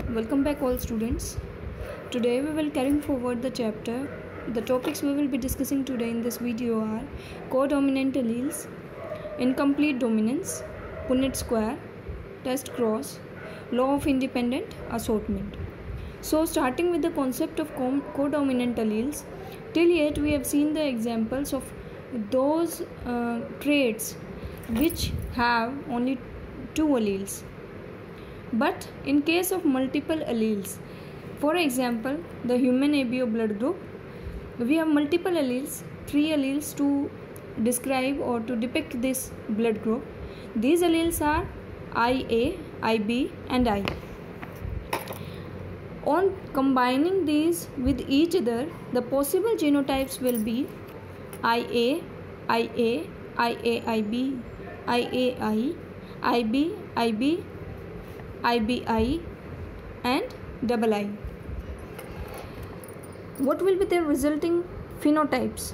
Welcome back all students. Today we will carrying forward the chapter. The topics we will be discussing today in this video are codominant alleles, incomplete dominance, Punnett square, test cross, law of independent assortment. So starting with the concept of codominant alleles, till yet we have seen the examples of those traits which have only two alleles. But in case of multiple alleles, for example, the human ABO blood group, we have multiple alleles, 3 alleles to describe or to depict this blood group. These alleles are IA, IB and I. On combining these with each other, the possible genotypes will be IA, IA, IAIB, IAI, IB, IB, IBI and II. What will be the resulting phenotypes?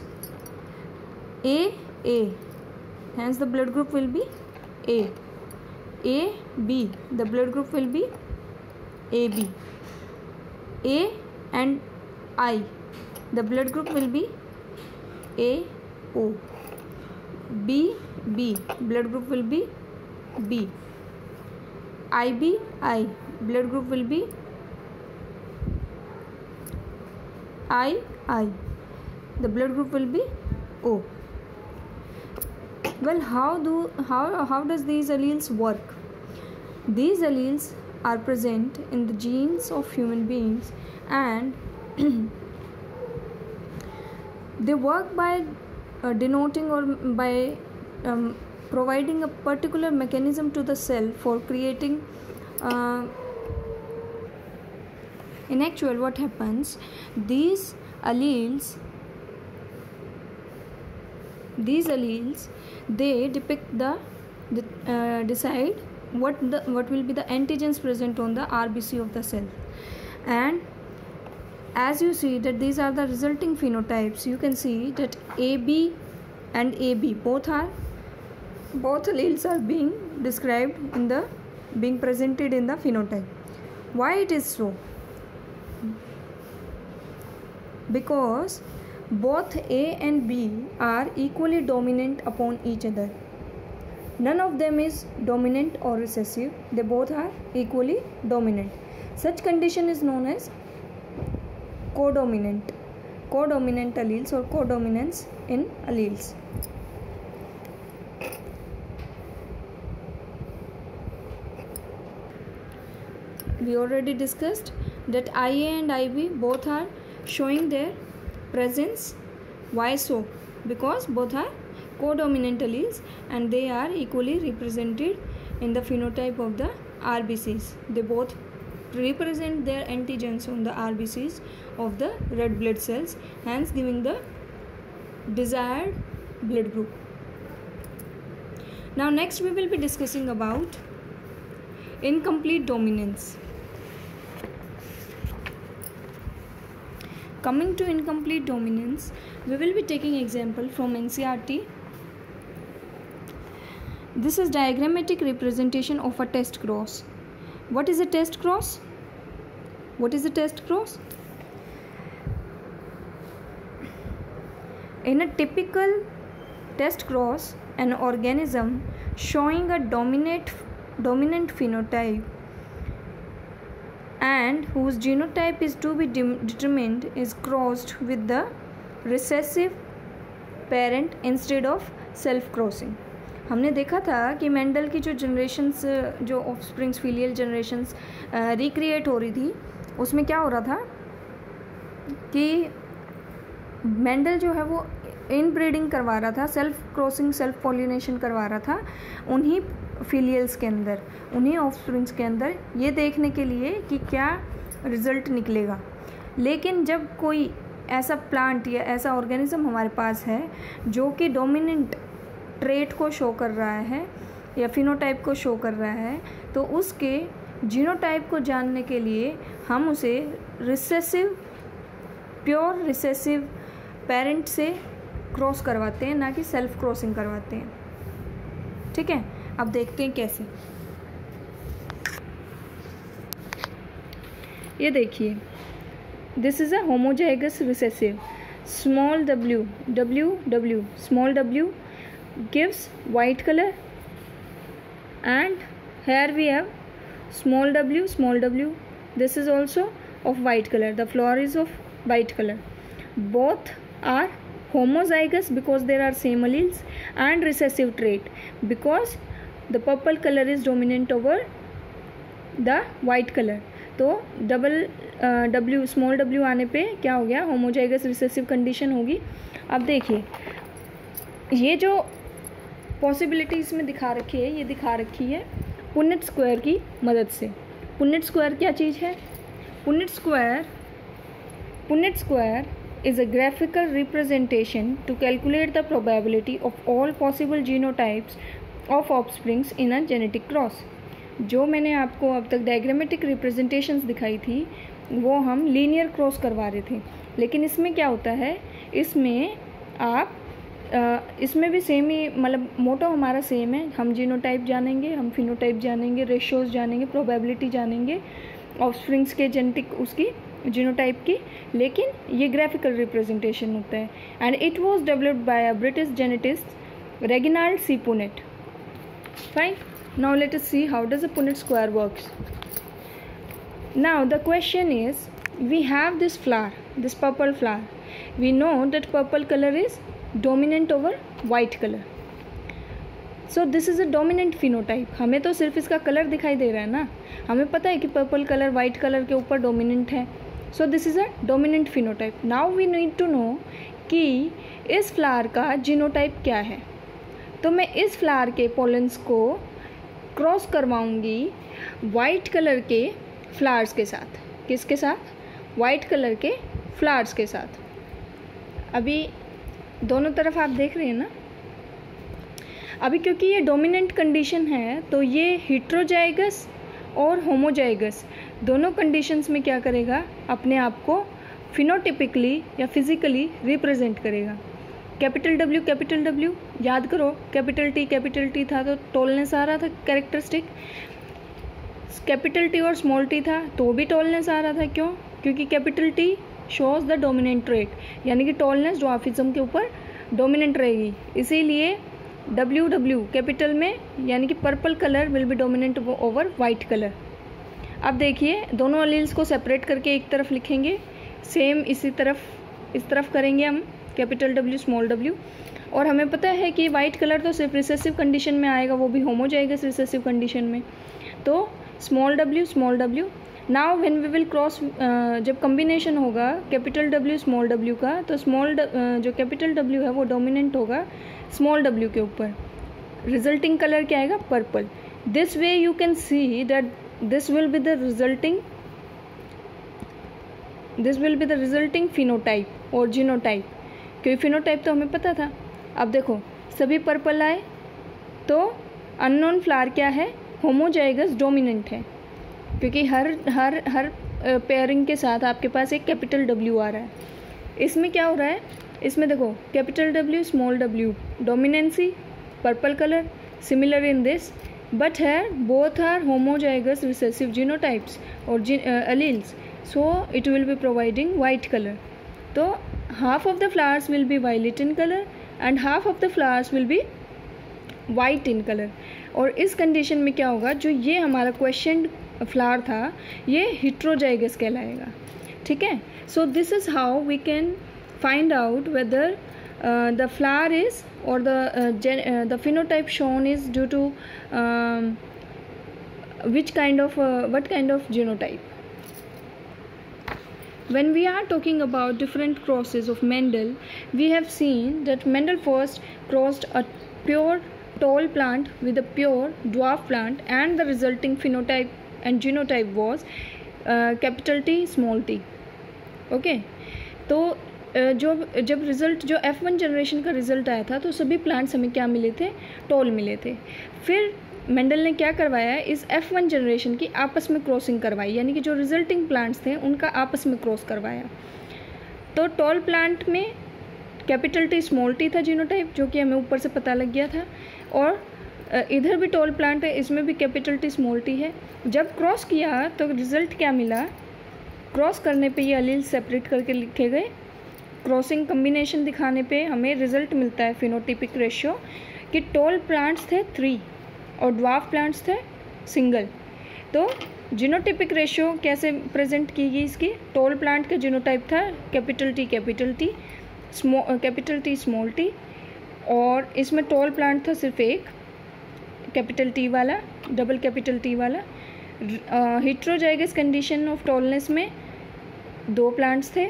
A, hence the blood group will be A. A, B, the blood group will be AB. A and I, the blood group will be AO. B, blood group will be B. IBI, blood group will be II, the blood group will be O. Well, how does these alleles work? These alleles are present in the genes of human beings and they work by denoting or by providing a particular mechanism to the cell for creating in actual what happens, these alleles they depict decide what will be the antigens present on the RBC of the cell. And as you see that these are the resulting phenotypes, you can see that AB and AB both alleles are being described being presented in the phenotype. Why it is so? Because both A and B are equally dominant upon each other. None of them is dominant or recessive. They both are equally dominant. Such condition is known as codominant alleles or codominance in alleles. We already discussed that IA and IB both are showing their presence. Why so? Because both are codominant alleles and they are equally represented in the phenotype of the RBCs. They both represent their antigens on the RBCs of the red blood cells, hence giving the desired blood group. Now next we will be discussing about incomplete dominance. Coming to incomplete dominance, we will be taking example from NCERT. This is diagrammatic representation of a test cross. What is a test cross? What is a test cross? In a typical test cross, an organism showing a dominant phenotype and whose genotype is to be determined is crossed with the recessive parent instead of self crossing. हमने देखा था कि Mendel की जो generations जो offsprings filial generations recreate हो रही थी, उसमें क्या हो रहा था कि मेंडल जो है वो इनब्रीडिंग करवा रहा था, सेल्फ क्रॉसिंग सेल्फ पॉलिनेशन करवा रहा था उन्हीं फिलियल्स के अंदर, उन्हीं ऑफस्प्रिंग्स के अंदर, ये देखने के लिए कि क्या रिज़ल्ट निकलेगा. लेकिन जब कोई ऐसा प्लांट या ऐसा ऑर्गेनिज्म हमारे पास है जो कि डोमिनेंट ट्रेट को शो कर रहा है या फिनोटाइप को शो कर रहा है, तो उसके जीनोटाइप को जानने के लिए हम उसे प्योर रिसेसिव पेरेंट से क्रॉस करवाते हैं, ना कि सेल्फ क्रॉसिंग करवाते हैं. ठीक है, अब देखते हैं कैसे. ये देखिए, this is a homozygous recessive, small w, w, small w gives white color, and here we have small w, this is also of white color, the flower is of white color. Both are homozygous because there are same alleles, and recessive trait because the purple color is dominant over the white color. तो double w, small w आने पे क्या हो गया, homozygous recessive condition होगी. अब देखिए, ये जो पॉसिबिलिटी इसमें दिखा रखी है, ये दिखा रखी है पुनेट स्क्वायर की मदद से. पुनेट स्क्वायर क्या चीज़ है? Punnett square is a graphical representation to calculate the probability of all possible genotypes of offsprings in a genetic cross. जो मैंने आपको अब तक डायग्रामेटिक रिप्रेजेंटेशंस दिखाई थी वो हम लीनियर क्रॉस करवा रहे थे, लेकिन इसमें क्या होता है, इसमें आप इसमें भी सेम ही, मतलब मोटो हमारा सेम है. हम जीनोटाइप जानेंगे, हम फिनोटाइप जानेंगे, रेशियोज जानेंगे, प्रोबेबिलिटी जानेंगे ऑफस्प्रिंग्स के जेनेटिक उसकी जीनोटाइप की, लेकिन ये ग्राफिकल रिप्रेजेंटेशन होता है. And it was developed by a British geneticist Reginald C Punnett. Fine, now let us see how does a Punnett square works. Now the question is, we have this flower, this purple flower. We know that purple colour is dominant over white colour. So this is a dominant phenotype. हमें तो सिर्फ इसका colour दिखाई दे रहा है ना, हमें पता है कि पर्पल कलर वाइट कलर के ऊपर डोमिनेंट है. So this is a dominant phenotype. Now we need to know कि इस फ्लावर का जीनोटाइप क्या है. तो मैं इस फ्लावर के पोलेंस को क्रॉस करवाऊंगी वाइट कलर के फ्लावर्स के साथ. किसके साथ? वाइट कलर के फ्लावर्स के साथ. अभी दोनों तरफ आप देख रहे हैं ना. अभी क्योंकि ये डोमिनेंट कंडीशन है तो ये हेट्रोजाइगस और होमोजाइगस दोनों कंडीशंस में क्या करेगा, अपने आप को फिनोटिपिकली या फिजिकली रिप्रेजेंट करेगा. कैपिटल W याद करो, कैपिटल T था तो टॉलनेस आ रहा था कैरेक्टरिस्टिक. कैपिटल T और स्मॉल t था तो भी टॉलनेस आ रहा था. क्यों? क्योंकि capital T shows the dominant trait, यानी कि टॉलनेस ड्वार्फिज्म के ऊपर डोमिनेंट रहेगी. इसीलिए W कैपिटल में, यानी कि purple colour will be dominant over white colour. अब देखिए, दोनों अलील्स को सेपरेट करके एक तरफ लिखेंगे, सेम इस तरफ करेंगे हम, कैपिटल W स्मॉल w. और हमें पता है कि वाइट कलर तो सिर्फ रिसेसिव कंडीशन में आएगा, वो भी होमोजाइगस रिसेसिव कंडीशन में. तो small w. Now when we will cross, जब कम्बिनेशन होगा कैपिटल W स्मॉल w का, तो जो कैपिटल W है वो डोमिनेंट होगा स्मॉल w के ऊपर. रिजल्टिंग कलर क्या आएगा? Purple. This way you can see that this will be the resulting phenotype और जीनोटाइप. क्योंकि फिनोटाइप तो हमें पता था. अब देखो, सभी पर्पल आए तो अननोन फ्लावर क्या है? होमोजाइगस डोमिनेंट है, क्योंकि हर पेयरिंग के साथ आपके पास एक कैपिटल W आ रहा है. इसमें क्या हो रहा है? इसमें देखो, capital W small w dominancy, purple colour. Similar in this, but है both are homozygous recessive genotypes और alleles, so it will be providing white color. तो half of the flowers will be violet in color and half of the flowers will be white in color. और इस condition में क्या होगा, जो ये हमारा क्वेश्चन फ्लावर था ये हेट्रोजाइगस कहलाएगा. ठीक है. So this is how we can find out whether the flower is or the phenotype shown is due to what kind of genotype. When we are talking about different crosses of Mendel, we have seen that Mendel first crossed a pure tall plant with a pure dwarf plant, and the resulting phenotype and genotype was capital T small t. Okay. तो जब result जो F1 generation का result आया था तो सभी plants हमें क्या मिले थे? टॉल मिले थे. फिर मेंडल ने क्या करवाया, इस F1 जनरेशन की आपस में क्रॉसिंग करवाई, यानी कि जो रिजल्टिंग प्लांट्स थे उनका आपस में क्रॉस करवाया. तो टॉल प्लांट में कैपिटल T स्मॉल t था जीनोटाइप, जो कि हमें ऊपर से पता लग गया था. और इधर भी टॉल प्लांट है, इसमें भी कैपिटल T स्मॉल t है. जब क्रॉस किया तो रिज़ल्ट क्या मिला? क्रॉस करने पे ये अलील सेपरेट करके लिखे गए, क्रॉसिंग कम्बिनेशन दिखाने पे हमें रिजल्ट मिलता है फिनोटिपिक रेशियो कि टॉल प्लांट्स थे 3 और ड्वार्फ प्लांट्स थे सिंगल। तो जीनोटिपिक रेशियो कैसे प्रेजेंट की गई इसकी, टॉल प्लांट का जीनोटाइप था कैपिटल टी स्मॉल टी, और इसमें टॉल प्लांट था सिर्फ एक कैपिटल टी वाला, डबल कैपिटल टी वाला। हिट्रोजाइगस कंडीशन ऑफ टॉलनेस में 2 प्लांट्स थे,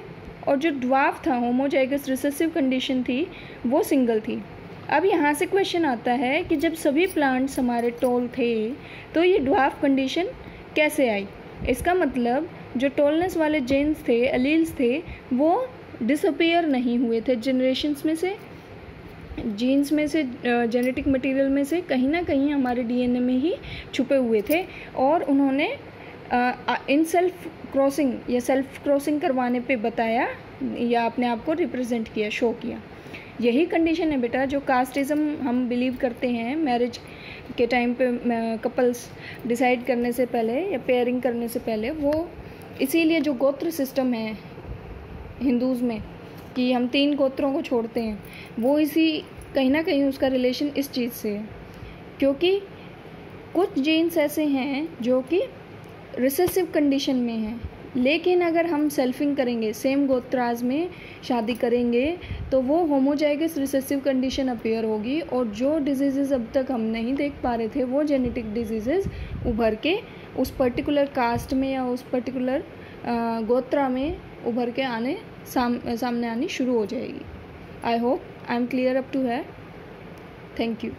और जो ड्वार्फ था होमोजाइगस रिसेसिव कंडीशन थी वो सिंगल थी। अब यहाँ से क्वेश्चन आता है कि जब सभी प्लांट्स हमारे टॉल थे तो ये ड्वार्फ कंडीशन कैसे आई। इसका मतलब जो टॉलनेस वाले जीन्स थे, अलील्स थे, वो डिसअपियर नहीं हुए थे जनरेशन्स में से, जीन्स में से, जेनेटिक मटेरियल में से कहीं ना कहीं हमारे डीएनए में ही छुपे हुए थे, और उन्होंने इन सेल्फ क्रॉसिंग करवाने पे बताया या अपने आप को रिप्रेजेंट किया, शो किया। यही कंडीशन है बेटा जो कास्टिज़म हम बिलीव करते हैं मैरिज के टाइम पे, कपल्स डिसाइड करने से पहले या पेयरिंग करने से पहले, वो इसीलिए जो गोत्र सिस्टम है हिंदूज़ में कि हम 3 गोत्रों को छोड़ते हैं, वो इसी कहीं ना कहीं उसका रिलेशन इस चीज़ से है, क्योंकि कुछ जीन्स ऐसे हैं जो कि रिसेसिव कंडीशन में हैं, लेकिन अगर हम सेल्फिंग करेंगे, सेम गोत्राज में शादी करेंगे, तो वो होमोजाइगस रिसेसिव कंडीशन अपीयर होगी, और जो डिजीज़ अब तक हम नहीं देख पा रहे थे वो जेनेटिक डिजीज़ उभर के उस पर्टिकुलर कास्ट में या उस पर्टिकुलर गोत्रा में उभर के सामने आनी शुरू हो जाएगी। I hope I am clear up to है। Thank you.